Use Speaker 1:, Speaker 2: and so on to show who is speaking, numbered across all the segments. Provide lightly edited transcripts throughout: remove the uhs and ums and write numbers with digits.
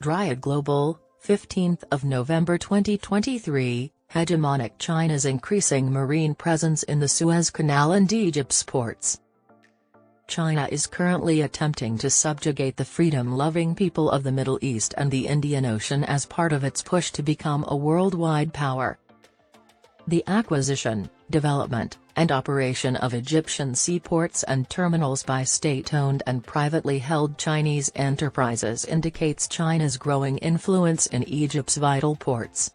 Speaker 1: Dryad Global, 15th of November 2023, Hegemonic China's increasing marine presence in the Suez Canal and Egypt's ports. China is currently attempting to subjugate the freedom-loving people of the Middle East and the Indian Ocean as part of its push to become a worldwide power. The acquisition, development, and operation of Egyptian seaports and terminals by state-owned and privately held Chinese enterprises indicates China's growing influence in Egypt's vital ports.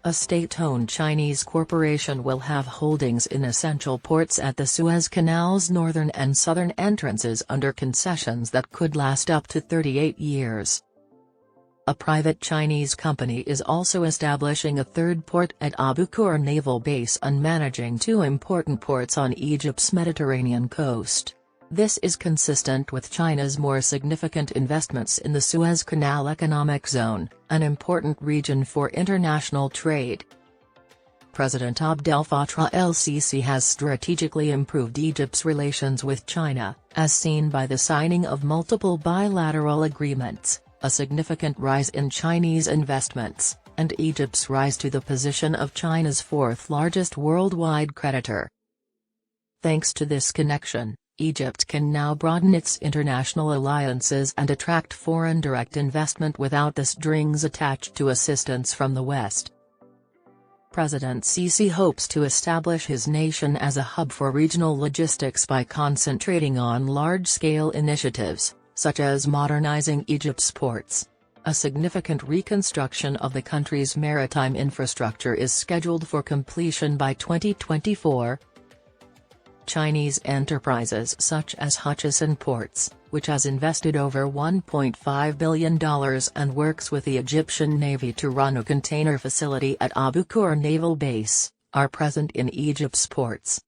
Speaker 1: A state-owned Chinese corporation will have holdings in essential ports at the Suez Canal's northern and southern entrances under concessions that could last up to 38 years. A private Chinese company is also establishing a third port at Abu Qir Naval Base and managing two important ports on Egypt's Mediterranean coast. This is consistent with China's more significant investments in the Suez Canal Economic Zone, an important region for international trade. President Abdel Fattah el-Sisi has strategically improved Egypt's relations with China, as seen by the signing of multiple bilateral agreements, a significant rise in Chinese investments, and Egypt's rise to the position of China's fourth-largest worldwide creditor. Thanks to this connection, Egypt can now broaden its international alliances and attract foreign direct investment without the strings attached to assistance from the West. President Sisi hopes to establish his nation as a hub for regional logistics by concentrating on large-scale initiatives, such as modernizing Egypt's ports. A significant reconstruction of the country's maritime infrastructure is scheduled for completion by 2024. Chinese enterprises such as Hutchison Ports, which has invested over $1.5 billion and works with the Egyptian Navy to run a container facility at Abu Qir Naval Base, are present in Egypt's ports.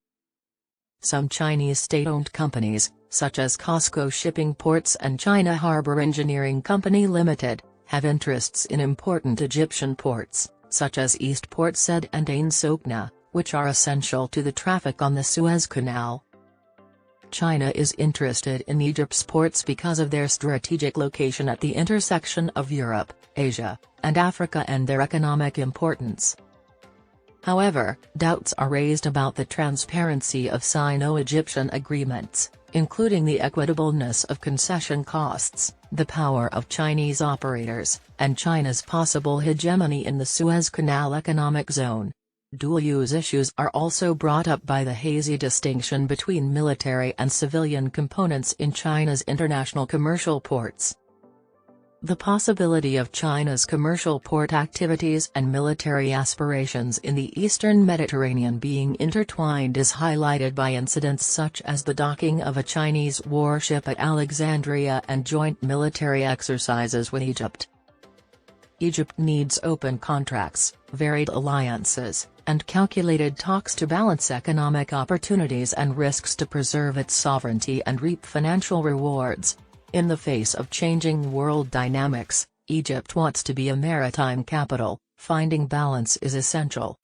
Speaker 1: Some Chinese state-owned companies, such as COSCO Shipping Ports and China Harbor Engineering Company Limited, have interests in important Egyptian ports, such as East Port Said and Ain Sokhna, which are essential to the traffic on the Suez Canal. China is interested in Egypt's ports because of their strategic location at the intersection of Europe, Asia, and Africa and their economic importance. However, doubts are raised about the transparency of Sino-Egyptian agreements, including the equitableness of concession costs, the power of Chinese operators, and China's possible hegemony in the Suez Canal Economic Zone. Dual-use issues are also brought up by the hazy distinction between military and civilian components in China's international commercial ports. The possibility of China's commercial port activities and military aspirations in the eastern Mediterranean being intertwined is highlighted by incidents such as the docking of a Chinese warship at Alexandria and joint military exercises with Egypt. Egypt needs open contracts, varied alliances, and calculated talks to balance economic opportunities and risks to preserve its sovereignty and reap financial rewards. In the face of changing world dynamics, Egypt wants to be a maritime capital. Finding balance is essential.